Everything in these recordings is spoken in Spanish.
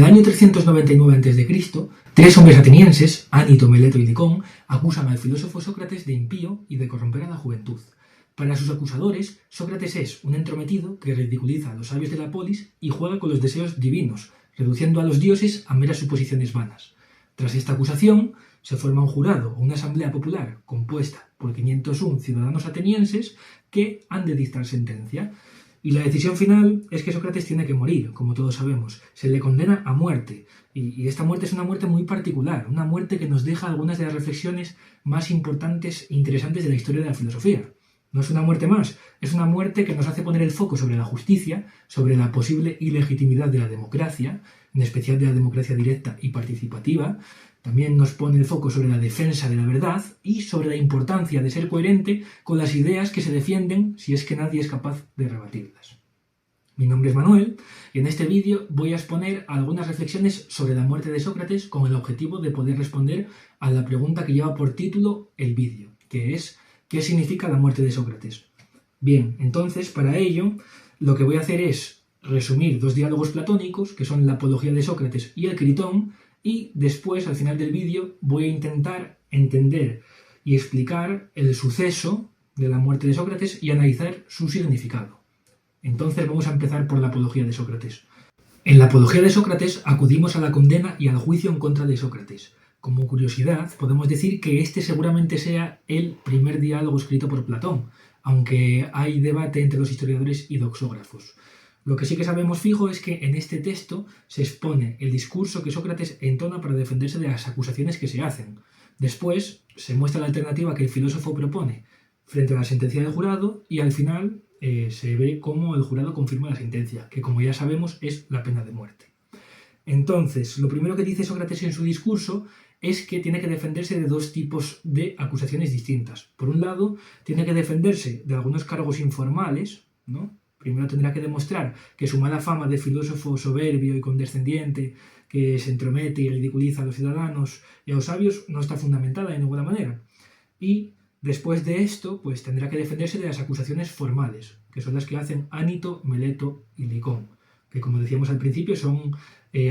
el año 399 a.C., 3 hombres atenienses, Anito, Meleto y Licón, acusan al filósofo Sócrates de impío y de corromper a la juventud. Para sus acusadores, Sócrates es un entrometido que ridiculiza a los sabios de la polis y juega con los deseos divinos, reduciendo a los dioses a meras suposiciones vanas. Tras esta acusación, se forma un jurado o una asamblea popular compuesta por 501 ciudadanos atenienses que han de dictar sentencia. Y la decisión final es que Sócrates tiene que morir, como todos sabemos. Se le condena a muerte. Y esta muerte es una muerte muy particular, una muerte que nos deja algunas de las reflexiones más importantes e interesantes de la historia de la filosofía. No es una muerte más, es una muerte que nos hace poner el foco sobre la justicia, sobre la posible ilegitimidad de la democracia, en especial de la democracia directa y participativa. También nos pone el foco sobre la defensa de la verdad y sobre la importancia de ser coherente con las ideas que se defienden si es que nadie es capaz de rebatirlas. Mi nombre es Manuel y en este vídeo voy a exponer algunas reflexiones sobre la muerte de Sócrates con el objetivo de poder responder a la pregunta que lleva por título el vídeo, que es ¿qué significa la muerte de Sócrates? Bien, entonces para ello lo que voy a hacer es resumir dos diálogos platónicos que son la Apología de Sócrates y el Critón, y después, al final del vídeo, voy a intentar entender y explicar el suceso de la muerte de Sócrates y analizar su significado. Entonces vamos a empezar por la Apología de Sócrates. En la Apología de Sócrates acudimos a la condena y al juicio en contra de Sócrates. Como curiosidad, podemos decir que este seguramente sea el primer diálogo escrito por Platón, aunque hay debate entre los historiadores y doxógrafos. Lo que sí que sabemos fijo es que en este texto se expone el discurso que Sócrates entona para defenderse de las acusaciones que se hacen. Después se muestra la alternativa que el filósofo propone frente a la sentencia del jurado y al final se ve cómo el jurado confirma la sentencia, que como ya sabemos es la pena de muerte. Entonces, lo primero que dice Sócrates en su discurso es que tiene que defenderse de dos tipos de acusaciones distintas. Por un lado, tiene que defenderse de algunos cargos informales, ¿no? Primero tendrá que demostrar que su mala fama de filósofo soberbio y condescendiente, que se entromete y ridiculiza a los ciudadanos y a los sabios, no está fundamentada de ninguna manera. Y después de esto, pues tendrá que defenderse de las acusaciones formales, que son las que hacen Anito, Meleto y Licón, que como decíamos al principio son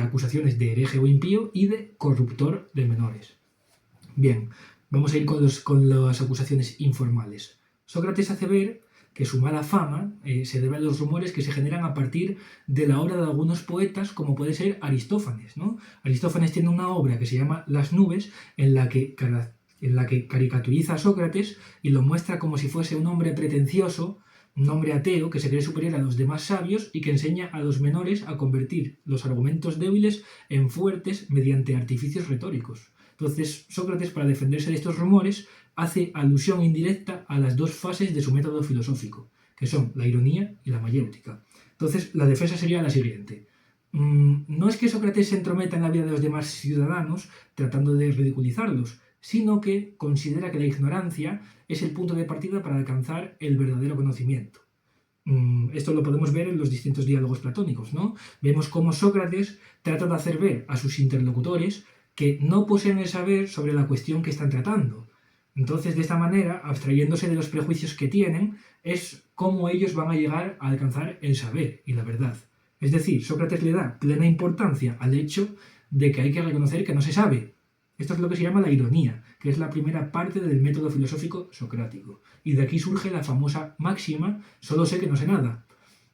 acusaciones de hereje o impío y de corruptor de menores. Bien, vamos a ir con las acusaciones informales. Sócrates hace ver que su mala fama se debe a los rumores que se generan a partir de la obra de algunos poetas, como puede ser Aristófanes, ¿no? Aristófanes tiene una obra que se llama Las nubes, en la que caricaturiza a Sócrates y lo muestra como si fuese un hombre pretencioso, un hombre ateo que se cree superior a los demás sabios y que enseña a los menores a convertir los argumentos débiles en fuertes mediante artificios retóricos. Entonces, Sócrates, para defenderse de estos rumores, hace alusión indirecta a las dos fases de su método filosófico, que son la ironía y la mayéutica. Entonces, la defensa sería la siguiente. No es que Sócrates se entrometa en la vida de los demás ciudadanos tratando de ridiculizarlos, sino que considera que la ignorancia es el punto de partida para alcanzar el verdadero conocimiento. Esto lo podemos ver en los distintos diálogos platónicos, ¿no? Vemos cómo Sócrates trata de hacer ver a sus interlocutores que no poseen el saber sobre la cuestión que están tratando. Entonces, de esta manera, abstrayéndose de los prejuicios que tienen, es cómo ellos van a llegar a alcanzar el saber y la verdad. Es decir, Sócrates le da plena importancia al hecho de que hay que reconocer que no se sabe. Esto es lo que se llama la ironía, que es la primera parte del método filosófico socrático. Y de aquí surge la famosa máxima, solo sé que no sé nada.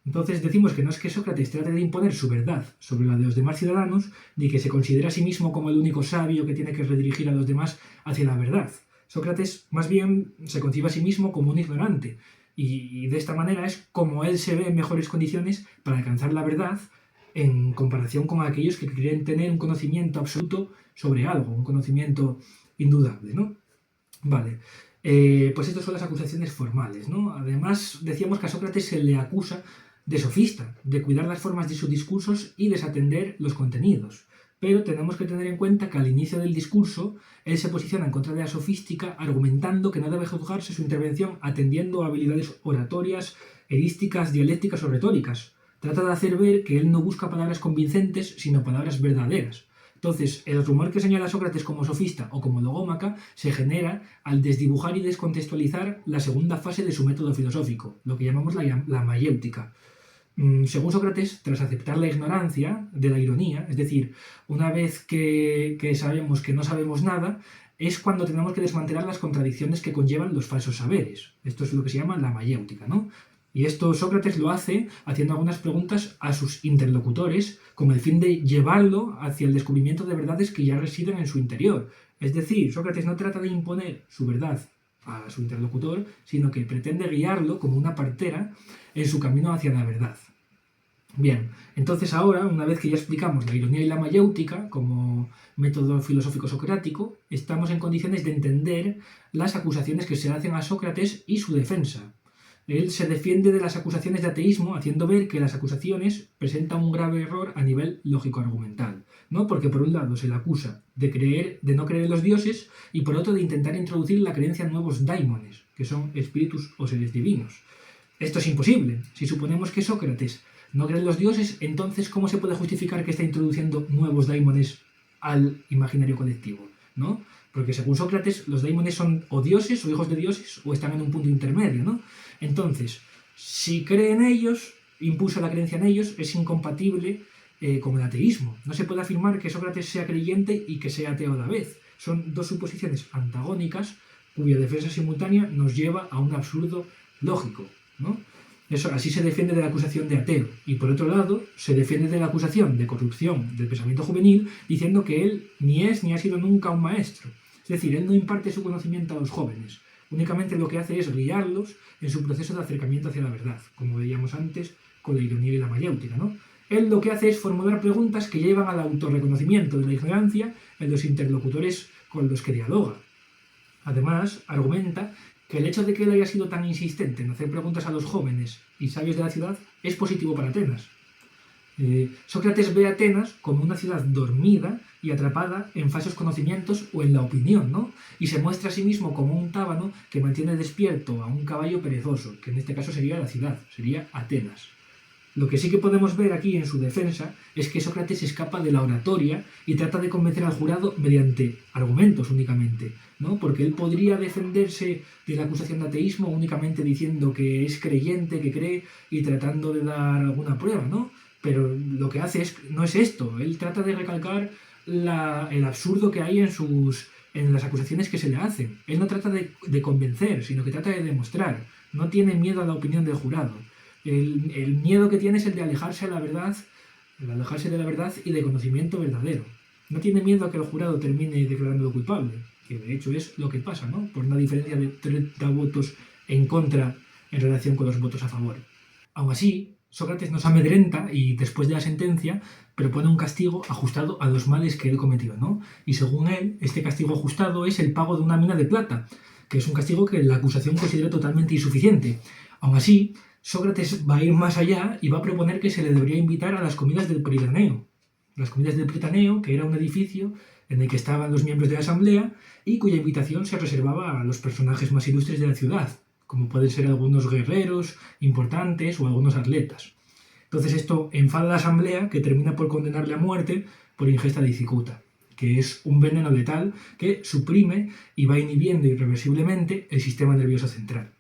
Entonces decimos que no es que Sócrates trate de imponer su verdad sobre la de los demás ciudadanos, ni que se considera a sí mismo como el único sabio que tiene que redirigir a los demás hacia la verdad. Sócrates más bien se concibe a sí mismo como un ignorante, y de esta manera es como él se ve en mejores condiciones para alcanzar la verdad en comparación con aquellos que creen tener un conocimiento absoluto sobre algo, un conocimiento indudable, ¿no? Vale, pues estas son las acusaciones formales, ¿no? Además, decíamos que a Sócrates se le acusa de sofista, de cuidar las formas de sus discursos y desatender los contenidos. Pero tenemos que tener en cuenta que al inicio del discurso él se posiciona en contra de la sofística argumentando que no debe juzgarse su intervención atendiendo a habilidades oratorias, erísticas, dialécticas o retóricas. Trata de hacer ver que él no busca palabras convincentes, sino palabras verdaderas. Entonces, el rumor que señala a Sócrates como sofista o como logómaca se genera al desdibujar y descontextualizar la segunda fase de su método filosófico, lo que llamamos la mayéutica. Según Sócrates, tras aceptar la ignorancia de la ironía, es decir, una vez que sabemos que no sabemos nada, es cuando tenemos que desmantelar las contradicciones que conllevan los falsos saberes. Esto es lo que se llama la mayéutica, ¿no? Y esto Sócrates lo hace haciendo algunas preguntas a sus interlocutores con el fin de llevarlo hacia el descubrimiento de verdades que ya residen en su interior. Es decir, Sócrates no trata de imponer su verdad a su interlocutor, sino que pretende guiarlo como una partera en su camino hacia la verdad. Bien, entonces ahora, una vez que ya explicamos la ironía y la mayéutica como método filosófico socrático, estamos en condiciones de entender las acusaciones que se hacen a Sócrates y su defensa. Él se defiende de las acusaciones de ateísmo haciendo ver que las acusaciones presentan un grave error a nivel lógico-argumental, ¿no? Porque por un lado se le acusa de no creer en los dioses y por otro de intentar introducir la creencia en nuevos daimones, que son espíritus o seres divinos. Esto es imposible. Si suponemos que Sócrates no cree en los dioses, entonces ¿cómo se puede justificar que está introduciendo nuevos daimones al imaginario colectivo? ¿No? Porque según Sócrates, los daimones son o dioses o hijos de dioses o están en un punto intermedio, ¿no? Entonces, si cree en ellos, impulsa la creencia en ellos, es incompatible con el ateísmo. No se puede afirmar que Sócrates sea creyente y que sea ateo a la vez. Son dos suposiciones antagónicas cuya defensa simultánea nos lleva a un absurdo lógico, ¿no? Eso, así se defiende de la acusación de ateo. Y por otro lado, se defiende de la acusación de corrupción del pensamiento juvenil, diciendo que él ni es ni ha sido nunca un maestro. Es decir, él no imparte su conocimiento a los jóvenes. Únicamente lo que hace es guiarlos en su proceso de acercamiento hacia la verdad, como veíamos antes con la ironía y la mayéutica, ¿no? Él lo que hace es formular preguntas que llevan al autorreconocimiento de la ignorancia en los interlocutores con los que dialoga. Además, argumenta que el hecho de que él haya sido tan insistente en hacer preguntas a los jóvenes y sabios de la ciudad es positivo para Atenas. Sócrates ve a Atenas como una ciudad dormida y atrapada en falsos conocimientos o en la opinión, ¿no? Y se muestra a sí mismo como un tábano que mantiene despierto a un caballo perezoso, que en este caso sería la ciudad, sería Atenas. Lo que sí que podemos ver aquí en su defensa es que Sócrates escapa de la oratoria y trata de convencer al jurado mediante argumentos únicamente, ¿no? Porque él podría defenderse de la acusación de ateísmo únicamente diciendo que es creyente, que cree y tratando de dar alguna prueba, ¿no? Pero lo que hace no es esto, él trata de recalcar el absurdo que hay en las acusaciones que se le hacen. Él no trata de convencer, sino que trata de demostrar. No tiene miedo a la opinión del jurado. El miedo que tiene es el de alejarse de la verdad y de conocimiento verdadero. No tiene miedo a que el jurado termine declarándolo culpable, que de hecho es lo que pasa, ¿no? Por una diferencia de 30 votos en contra en relación con los votos a favor. Aún así, Sócrates nos amedrenta y después de la sentencia propone un castigo ajustado a los males que él cometió, ¿no? Y según él, este castigo ajustado es el pago de una mina de plata, que es un castigo que la acusación considera totalmente insuficiente. Aún así, Sócrates va a ir más allá y va a proponer que se le debería invitar a las comidas del Pritaneo. Las comidas del Pritaneo, que era un edificio en el que estaban los miembros de la asamblea y cuya invitación se reservaba a los personajes más ilustres de la ciudad, como pueden ser algunos guerreros importantes o algunos atletas. Entonces esto enfada a la asamblea, que termina por condenarle a muerte por ingesta de cicuta, que es un veneno letal que suprime y va inhibiendo irreversiblemente el sistema nervioso central.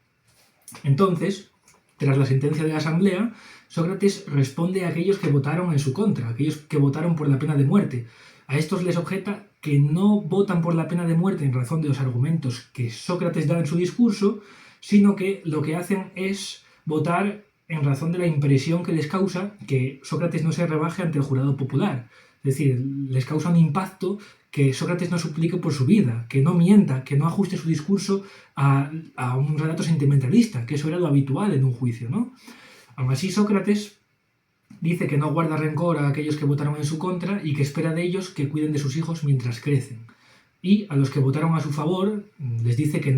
Entonces, tras la sentencia de la asamblea, Sócrates responde a aquellos que votaron en su contra, aquellos que votaron por la pena de muerte. A estos les objeta que no votan por la pena de muerte en razón de los argumentos que Sócrates da en su discurso, sino que lo que hacen es votar en razón de la impresión que les causa que Sócrates no se rebaje ante el jurado popular. Es decir, les causa un impacto que Sócrates no suplique por su vida, que no mienta, que no ajuste su discurso a un relato sentimentalista, que eso era lo habitual en un juicio, ¿no? Aún así, Sócrates dice que no guarda rencor a aquellos que votaron en su contra y que espera de ellos que cuiden de sus hijos mientras crecen. Y a los que votaron a su favor les dice que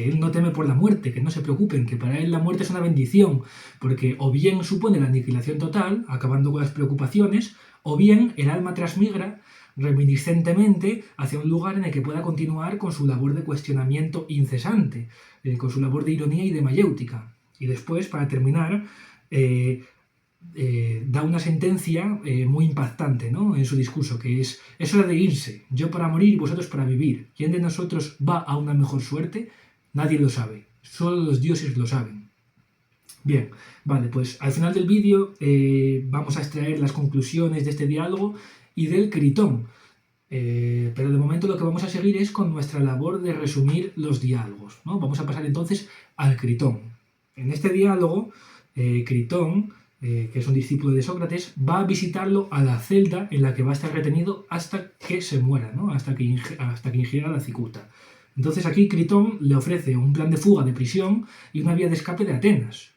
él no teme por la muerte, que no se preocupen, que para él la muerte es una bendición, porque o bien supone la aniquilación total, acabando con las preocupaciones, o bien el alma transmigra reminiscentemente hacia un lugar en el que pueda continuar con su labor de cuestionamiento incesante, con su labor de ironía y de mayéutica. Y después, para terminar, da una sentencia muy impactante, ¿no? En su discurso, que es hora de irse, yo para morir y vosotros para vivir. ¿Quién de nosotros va a una mejor suerte? Nadie lo sabe, solo los dioses lo saben. Bien, vale, pues al final del vídeo vamos a extraer las conclusiones de este diálogo y del Critón. Pero de momento lo que vamos a seguir es con nuestra labor de resumir los diálogos, ¿no? Vamos a pasar entonces al Critón. En este diálogo, Critón, que es un discípulo de Sócrates, va a visitarlo a la celda en la que va a estar retenido hasta que se muera, ¿no? Hasta que ingiera la cicuta. Entonces aquí Critón le ofrece un plan de fuga de prisión y una vía de escape de Atenas.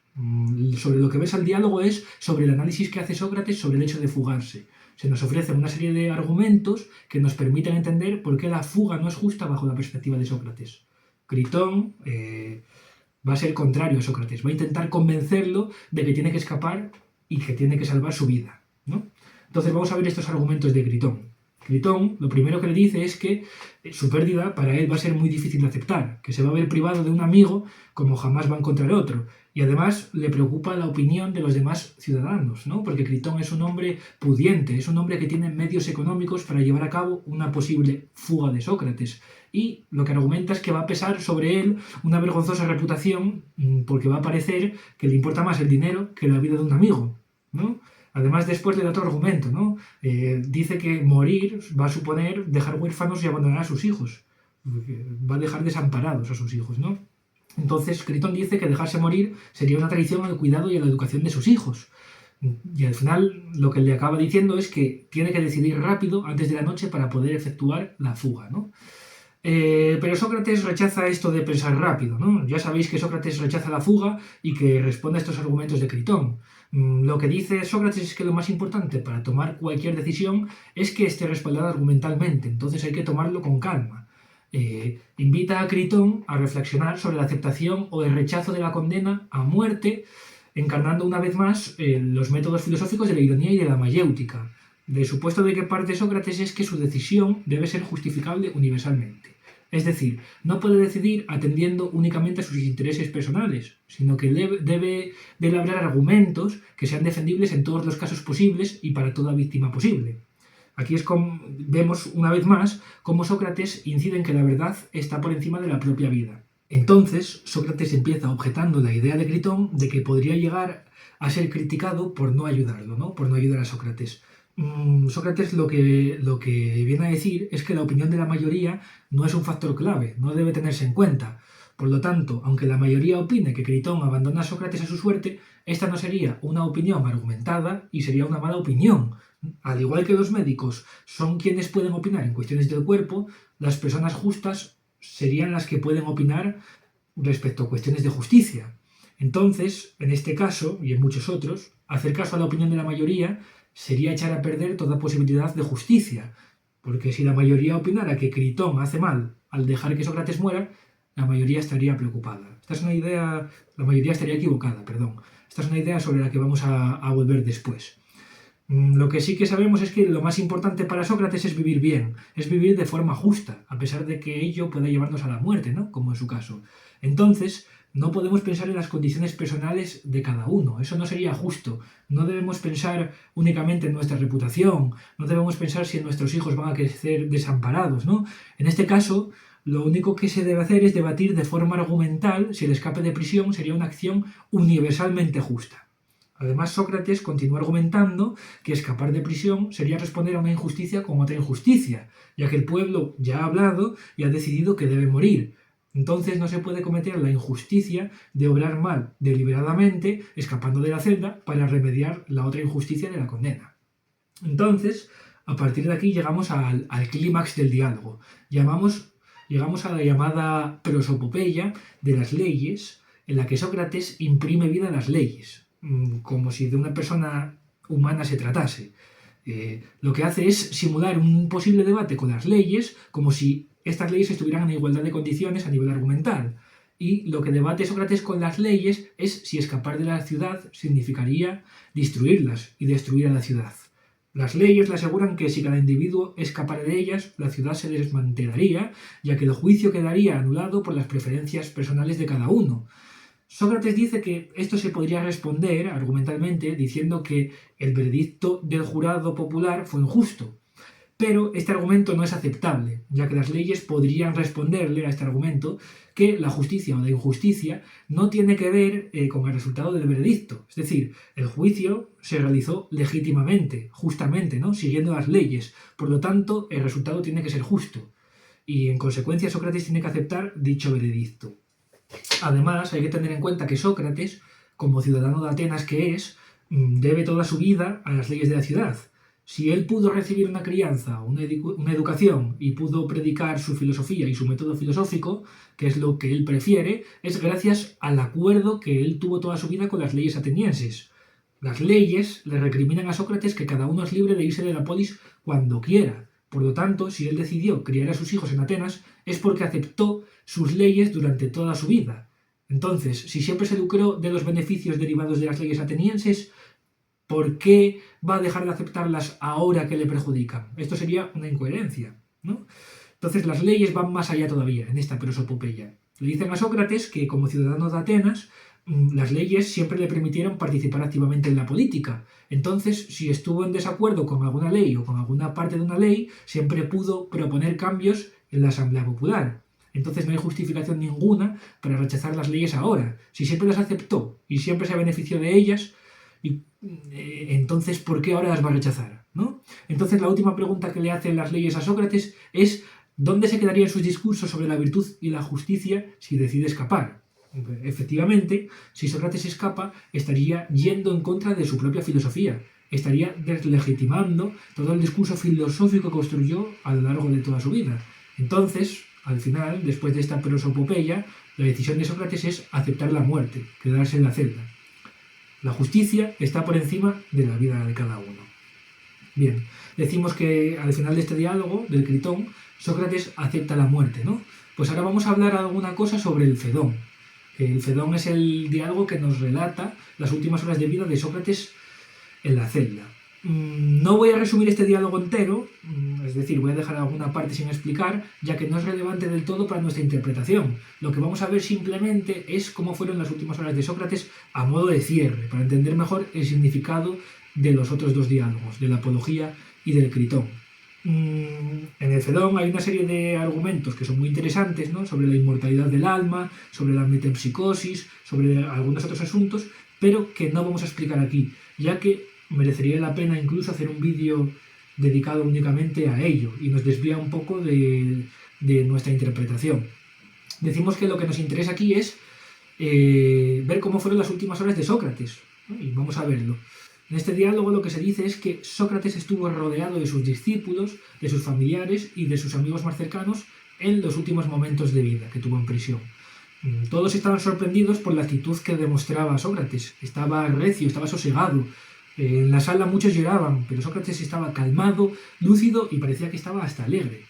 Sobre lo que ves al diálogo es sobre el análisis que hace Sócrates sobre el hecho de fugarse. Se nos ofrece una serie de argumentos que nos permiten entender por qué la fuga no es justa bajo la perspectiva de Sócrates. Critón va a ser contrario a Sócrates, va a intentar convencerlo de que tiene que escapar y que tiene que salvar su vida, ¿no? Entonces vamos a ver estos argumentos de Critón. Critón lo primero que le dice es que su pérdida para él va a ser muy difícil de aceptar, que se va a ver privado de un amigo como jamás va a encontrar otro. Y además le preocupa la opinión de los demás ciudadanos, ¿no? Porque Critón es un hombre pudiente, es un hombre que tiene medios económicos para llevar a cabo una posible fuga de Sócrates. Y lo que argumenta es que va a pesar sobre él una vergonzosa reputación porque va a parecer que le importa más el dinero que la vida de un amigo, ¿no? Además, después le da otro argumento, ¿no? Dice que morir va a suponer dejar huérfanos y abandonar a sus hijos. Va a dejar desamparados a sus hijos, ¿no? Entonces, Critón dice que dejarse morir sería una traición al cuidado y a la educación de sus hijos. Y al final lo que le acaba diciendo es que tiene que decidir rápido, antes de la noche, para poder efectuar la fuga, ¿no? Pero Sócrates rechaza esto de pensar rápido, ¿no? Ya sabéis que Sócrates rechaza la fuga y que responde a estos argumentos de Critón. Lo que dice Sócrates es que lo más importante para tomar cualquier decisión es que esté respaldada argumentalmente, entonces hay que tomarlo con calma. Invita a Critón a reflexionar sobre la aceptación o el rechazo de la condena a muerte, encarnando una vez más los métodos filosóficos de la ironía y de la mayéutica. Del supuesto de que parte Sócrates es que su decisión debe ser justificable universalmente. Es decir, no puede decidir atendiendo únicamente a sus intereses personales, sino que debe elaborar argumentos que sean defendibles en todos los casos posibles y para toda víctima posible. Aquí es como vemos una vez más cómo Sócrates incide en que la verdad está por encima de la propia vida. Entonces, Sócrates empieza objetando la idea de Critón de que podría llegar a ser criticado por no ayudarlo, ¿no? Por no ayudar a Sócrates. Sócrates lo que viene a decir es que la opinión de la mayoría no es un factor clave, no debe tenerse en cuenta. Por lo tanto, aunque la mayoría opine que Critón abandona a Sócrates a su suerte, esta no sería una opinión argumentada y sería una mala opinión. Al igual que los médicos son quienes pueden opinar en cuestiones del cuerpo, las personas justas serían las que pueden opinar respecto a cuestiones de justicia. Entonces, en este caso, y en muchos otros, hacer caso a la opinión de la mayoría sería echar a perder toda posibilidad de justicia, porque si la mayoría opinara que Critón hace mal al dejar que Sócrates muera, la mayoría estaría preocupada. Esta es una idea, la mayoría estaría equivocada, perdón. Esta es una idea sobre la que vamos a volver después. Lo que sí que sabemos es que lo más importante para Sócrates es vivir bien, es vivir de forma justa, a pesar de que ello pueda llevarnos a la muerte, ¿no? Como en su caso. Entonces, no podemos pensar en las condiciones personales de cada uno, eso no sería justo. No debemos pensar únicamente en nuestra reputación, no debemos pensar si nuestros hijos van a crecer desamparados, ¿no? En este caso, lo único que se debe hacer es debatir de forma argumental si el escape de prisión sería una acción universalmente justa. Además, Sócrates continúa argumentando que escapar de prisión sería responder a una injusticia con otra injusticia, ya que el pueblo ya ha hablado y ha decidido que debe morir. Entonces no se puede cometer la injusticia de obrar mal deliberadamente, escapando de la celda, para remediar la otra injusticia de la condena. Entonces, a partir de aquí llegamos al clímax del diálogo. Llegamos a la llamada prosopopeya de las leyes, en la que Sócrates imprime vida a las leyes, como si de una persona humana se tratase. Lo que hace es simular un posible debate con las leyes como si estas leyes estuvieran en igualdad de condiciones a nivel argumental. Y lo que debate Sócrates con las leyes es si escapar de la ciudad significaría destruirlas y destruir a la ciudad. Las leyes le aseguran que si cada individuo escapara de ellas, la ciudad se desmantelaría, ya que el juicio quedaría anulado por las preferencias personales de cada uno. Sócrates dice que esto se podría responder argumentalmente diciendo que el veredicto del jurado popular fue injusto. Pero este argumento no es aceptable, ya que las leyes podrían responderle a este argumento que la justicia o la injusticia no tiene que ver con el resultado del veredicto. Es decir, el juicio se realizó legítimamente, justamente, ¿no? Siguiendo las leyes. Por lo tanto, el resultado tiene que ser justo. Y en consecuencia Sócrates tiene que aceptar dicho veredicto. Además, hay que tener en cuenta que Sócrates, como ciudadano de Atenas que es, debe toda su vida a las leyes de la ciudad. Si él pudo recibir una crianza, una educación y pudo predicar su filosofía y su método filosófico, que es lo que él prefiere, es gracias al acuerdo que él tuvo toda su vida con las leyes atenienses. Las leyes le recriminan a Sócrates que cada uno es libre de irse de la polis cuando quiera. Por lo tanto, si él decidió criar a sus hijos en Atenas, es porque aceptó sus leyes durante toda su vida. Entonces, si siempre se lucró de los beneficios derivados de las leyes atenienses, ¿por qué va a dejar de aceptarlas ahora que le perjudican? Esto sería una incoherencia, ¿no? Entonces las leyes van más allá todavía en esta prosopopeya. Le dicen a Sócrates que como ciudadano de Atenas, las leyes siempre le permitieron participar activamente en la política. Entonces, si estuvo en desacuerdo con alguna ley o con alguna parte de una ley, siempre pudo proponer cambios en la Asamblea Popular. Entonces no hay justificación ninguna para rechazar las leyes ahora. Si siempre las aceptó y siempre se benefició de ellas, entonces, ¿por qué ahora las va a rechazar? ¿No? Entonces, la última pregunta que le hacen las leyes a Sócrates es ¿dónde se quedarían sus discursos sobre la virtud y la justicia si decide escapar? Efectivamente, si Sócrates escapa, estaría yendo en contra de su propia filosofía, estaría deslegitimando todo el discurso filosófico que construyó a lo largo de toda su vida. Entonces, al final, después de esta prosopopeya, la decisión de Sócrates es aceptar la muerte, quedarse en la celda. La justicia está por encima de la vida de cada uno. Bien, decimos que al final de este diálogo, del Critón, Sócrates acepta la muerte, ¿no? Pues ahora vamos a hablar alguna cosa sobre el Fedón. El Fedón es el diálogo que nos relata las últimas horas de vida de Sócrates en la celda. No voy a resumir este diálogo entero, es decir, voy a dejar alguna parte sin explicar, ya que no es relevante del todo para nuestra interpretación. Lo que vamos a ver simplemente es cómo fueron las últimas horas de Sócrates a modo de cierre, para entender mejor el significado de los otros dos diálogos, de la Apología y del Critón. En el Fedón hay una serie de argumentos que son muy interesantes, ¿no? Sobre la inmortalidad del alma, sobre la metempsicosis, sobre algunos otros asuntos, pero que no vamos a explicar aquí, ya que merecería la pena incluso hacer un vídeo dedicado únicamente a ello y nos desvía un poco de nuestra interpretación. Decimos que lo que nos interesa aquí es ver cómo fueron las últimas horas de Sócrates, ¿no? Y vamos a verlo. En este diálogo lo que se dice es que Sócrates estuvo rodeado de sus discípulos, de sus familiares y de sus amigos más cercanos en los últimos momentos de vida que tuvo en prisión. Todos estaban sorprendidos por la actitud que demostraba Sócrates. Estaba recio, estaba sosegado. En la sala muchos lloraban, pero Sócrates estaba calmado, lúcido y parecía que estaba hasta alegre.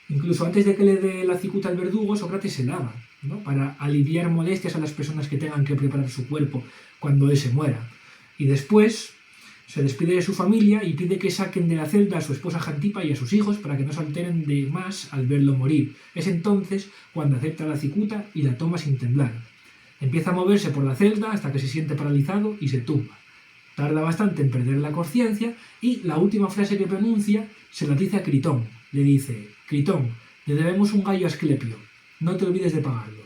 Incluso antes de que le dé la cicuta al verdugo, Sócrates se lava, ¿no? Para aliviar molestias a las personas que tengan que preparar su cuerpo cuando él se muera. Y después se despide de su familia y pide que saquen de la celda a su esposa Jantipa y a sus hijos para que no se alteren de más al verlo morir. Es entonces cuando acepta la cicuta y la toma sin temblar. Empieza a moverse por la celda hasta que se siente paralizado y se tumba. Tarda bastante en perder la conciencia y la última frase que pronuncia se la dice a Critón. Le dice: Critón, le debemos un gallo a Asclepio, no te olvides de pagarlo.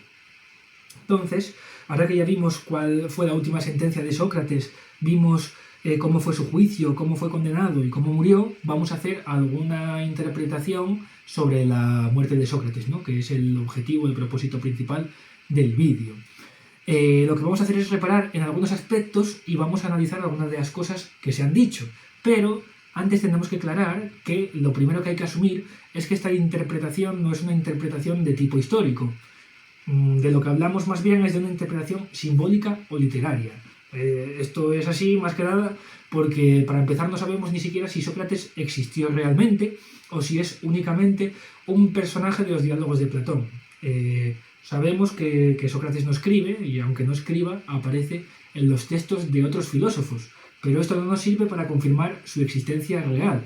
Entonces, ahora que ya vimos cuál fue la última sentencia de Sócrates, vimos cómo fue su juicio, cómo fue condenado y cómo murió, vamos a hacer alguna interpretación sobre la muerte de Sócrates, ¿no? Que es el objetivo, el propósito principal del vídeo. Lo que vamos a hacer es reparar en algunos aspectos y vamos a analizar algunas de las cosas que se han dicho, pero antes tenemos que aclarar que lo primero que hay que asumir es que esta interpretación no es una interpretación de tipo histórico. De lo que hablamos más bien es de una interpretación simbólica o literaria. Esto es así más que nada porque para empezar no sabemos ni siquiera si Sócrates existió realmente o si es únicamente un personaje de los diálogos de Platón. Sabemos que Sócrates no escribe y aunque no escriba aparece en los textos de otros filósofos, pero esto no nos sirve para confirmar su existencia real.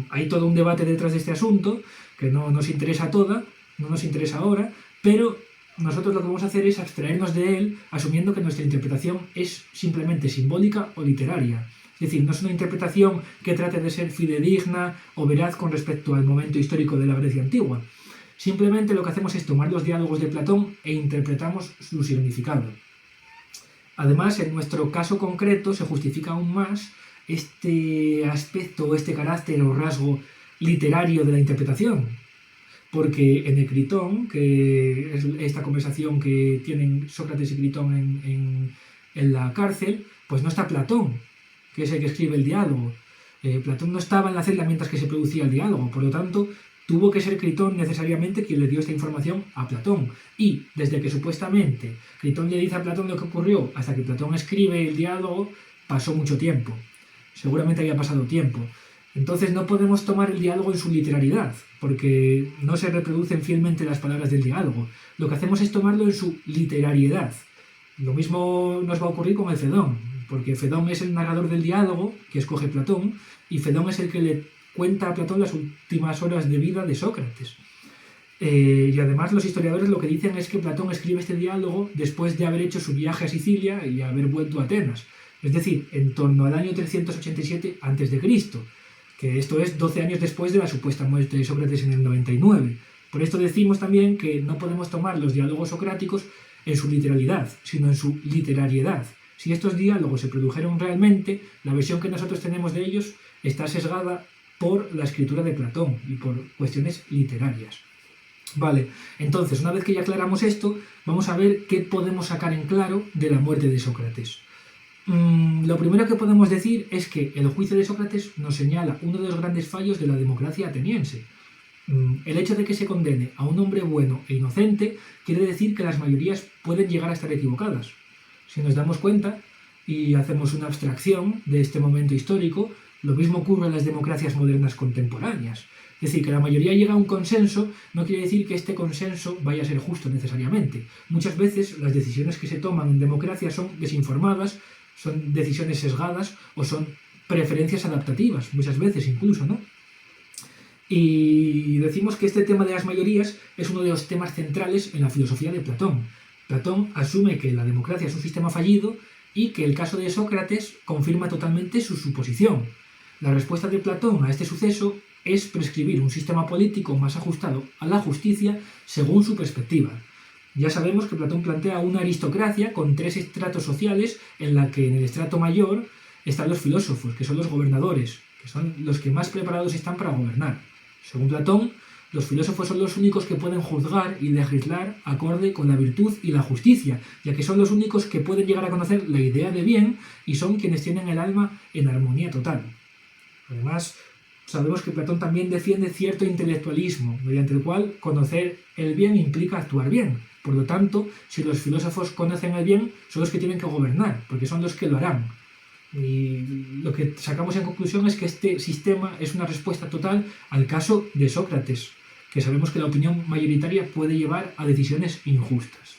Hay todo un debate detrás de este asunto que no nos interesa no nos interesa ahora, pero nosotros lo que vamos a hacer es abstraernos de él asumiendo que nuestra interpretación es simplemente simbólica o literaria. Es decir, no es una interpretación que trate de ser fidedigna o veraz con respecto al momento histórico de la Grecia antigua. Simplemente lo que hacemos es tomar los diálogos de Platón e interpretamos su significado. Además, en nuestro caso concreto se justifica aún más este aspecto, este carácter o rasgo literario de la interpretación. Porque en el Critón, que es esta conversación que tienen Sócrates y Critón en la cárcel, pues no está Platón, que es el que escribe el diálogo. Platón no estaba en la celda mientras que se producía el diálogo, por lo tanto, tuvo que ser Critón necesariamente quien le dio esta información a Platón. Y desde que supuestamente Critón le dice a Platón lo que ocurrió hasta que Platón escribe el diálogo, pasó mucho tiempo. Seguramente había pasado tiempo. Entonces no podemos tomar el diálogo en su literalidad, porque no se reproducen fielmente las palabras del diálogo. Lo que hacemos es tomarlo en su literariedad. Lo mismo nos va a ocurrir con el Fedón, porque Fedón es el narrador del diálogo que escoge Platón, y Fedón es el que le cuenta a Platón las últimas horas de vida de Sócrates. Y además los historiadores lo que dicen es que Platón escribe este diálogo después de haber hecho su viaje a Sicilia y haber vuelto a Atenas, es decir, en torno al año 387 a.C., que esto es 12 años después de la supuesta muerte de Sócrates en el 99. Por esto decimos también que no podemos tomar los diálogos socráticos en su literalidad, sino en su literariedad. Si estos diálogos se produjeron realmente, la versión que nosotros tenemos de ellos está sesgada por la escritura de Platón y por cuestiones literarias. Vale, entonces, una vez que ya aclaramos esto, vamos a ver qué podemos sacar en claro de la muerte de Sócrates. Lo primero que podemos decir es que el juicio de Sócrates nos señala uno de los grandes fallos de la democracia ateniense. El hecho de que se condene a un hombre bueno e inocente quiere decir que las mayorías pueden llegar a estar equivocadas. Si nos damos cuenta y hacemos una abstracción de este momento histórico, lo mismo ocurre en las democracias modernas contemporáneas. Es decir, que la mayoría llega a un consenso no quiere decir que este consenso vaya a ser justo necesariamente. Muchas veces las decisiones que se toman en democracia son desinformadas, son decisiones sesgadas o son preferencias adaptativas, muchas veces incluso, ¿no? Y decimos que este tema de las mayorías es uno de los temas centrales en la filosofía de Platón. Platón asume que la democracia es un sistema fallido y que el caso de Sócrates confirma totalmente su suposición. La respuesta de Platón a este suceso es prescribir un sistema político más ajustado a la justicia según su perspectiva. Ya sabemos que Platón plantea una aristocracia con 3 estratos sociales en la que en el estrato mayor están los filósofos, que son los gobernadores, que son los que más preparados están para gobernar. Según Platón, los filósofos son los únicos que pueden juzgar y legislar acorde con la virtud y la justicia, ya que son los únicos que pueden llegar a conocer la idea de bien y son quienes tienen el alma en armonía total. Además, sabemos que Platón también defiende cierto intelectualismo, mediante el cual conocer el bien implica actuar bien. Por lo tanto, si los filósofos conocen el bien, son los que tienen que gobernar, porque son los que lo harán. Y lo que sacamos en conclusión es que este sistema es una respuesta total al caso de Sócrates, que sabemos que la opinión mayoritaria puede llevar a decisiones injustas.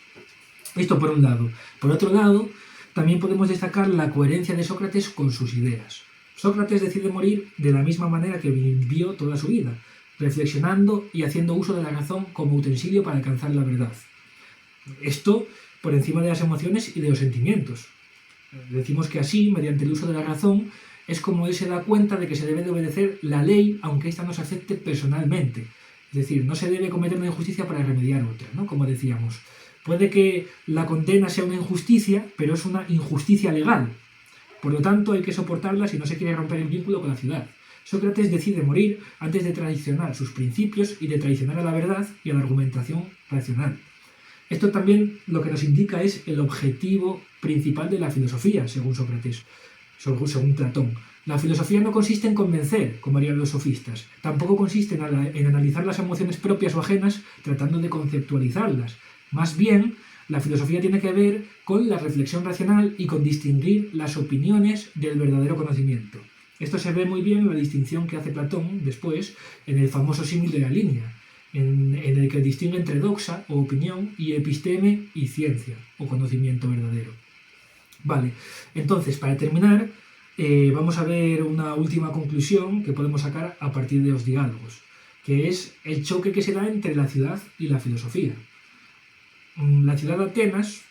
Esto por un lado. Por otro lado, también podemos destacar la coherencia de Sócrates con sus ideas. Sócrates decide morir de la misma manera que vivió toda su vida, reflexionando y haciendo uso de la razón como utensilio para alcanzar la verdad. Esto por encima de las emociones y de los sentimientos. Decimos que así, mediante el uso de la razón, es como él se da cuenta de que se debe de obedecer la ley aunque ésta nos afecte personalmente. Es decir, no se debe cometer una injusticia para remediar otra, ¿no? Como decíamos. Puede que la condena sea una injusticia, pero es una injusticia legal. Por lo tanto, hay que soportarla si no se quiere romper el vínculo con la ciudad. Sócrates decide morir antes de traicionar sus principios y de traicionar a la verdad y a la argumentación racional. Esto también lo que nos indica es el objetivo principal de la filosofía, según Sócrates, según Platón. La filosofía no consiste en convencer, como harían los sofistas. Tampoco consiste en analizar las emociones propias o ajenas tratando de conceptualizarlas. Más bien, la filosofía tiene que ver con la reflexión racional y con distinguir las opiniones del verdadero conocimiento. Esto se ve muy bien en la distinción que hace Platón después en el famoso símil de la línea, en el que distingue entre doxa o opinión y episteme y ciencia o conocimiento verdadero. Vale, entonces para terminar vamos a ver una última conclusión que podemos sacar a partir de los diálogos, que es el choque que se da entre la ciudad y la filosofía. La ciudad de Atenas,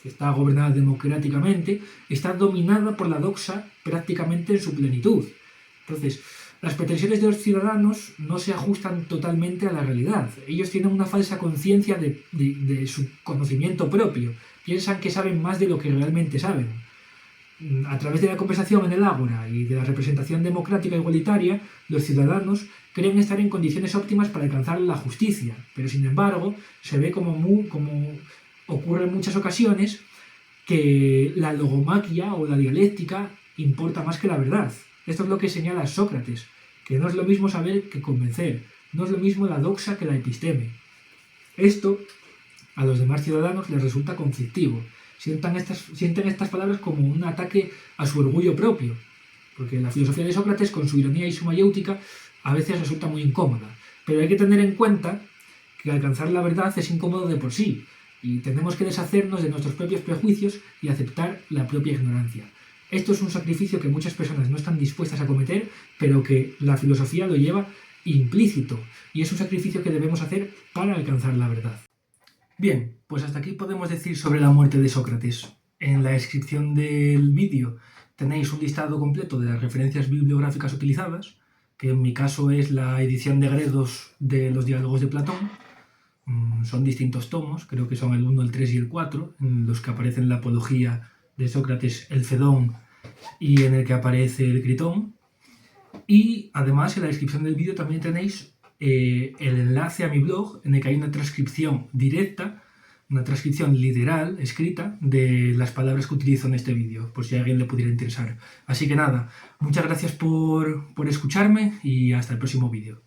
que está gobernada democráticamente, está dominada por la doxa prácticamente en su plenitud. Entonces, las pretensiones de los ciudadanos no se ajustan totalmente a la realidad. Ellos tienen una falsa conciencia de su conocimiento propio. Piensan que saben más de lo que realmente saben. A través de la conversación en el ágora y de la representación democrática igualitaria, los ciudadanos creen estar en condiciones óptimas para alcanzar la justicia, pero sin embargo se ve como ocurre en muchas ocasiones que la logomaquia o la dialéctica importa más que la verdad. Esto es lo que señala Sócrates, que no es lo mismo saber que convencer, no es lo mismo la doxa que la episteme. Esto a los demás ciudadanos les resulta conflictivo. Sienten estas palabras como un ataque a su orgullo propio, porque la filosofía de Sócrates, con su ironía y su mayéutica, a veces resulta muy incómoda. Pero hay que tener en cuenta que alcanzar la verdad es incómodo de por sí, y tenemos que deshacernos de nuestros propios prejuicios y aceptar la propia ignorancia. Esto es un sacrificio que muchas personas no están dispuestas a cometer, pero que la filosofía lo lleva implícito, y es un sacrificio que debemos hacer para alcanzar la verdad. Bien, pues hasta aquí podemos decir sobre la muerte de Sócrates. En la descripción del vídeo tenéis un listado completo de las referencias bibliográficas utilizadas, que en mi caso es la edición de Gredos de los diálogos de Platón. Son distintos tomos, creo que son el 1, el 3 y el 4, en los que aparecen la apología de Sócrates, el Fedón, y en el que aparece el Critón. Y además en la descripción del vídeo también tenéis el enlace a mi blog, en el que hay una transcripción directa, una transcripción literal, escrita, de las palabras que utilizo en este vídeo, por si a alguien le pudiera interesar. Así que nada, muchas gracias por escucharme y hasta el próximo vídeo.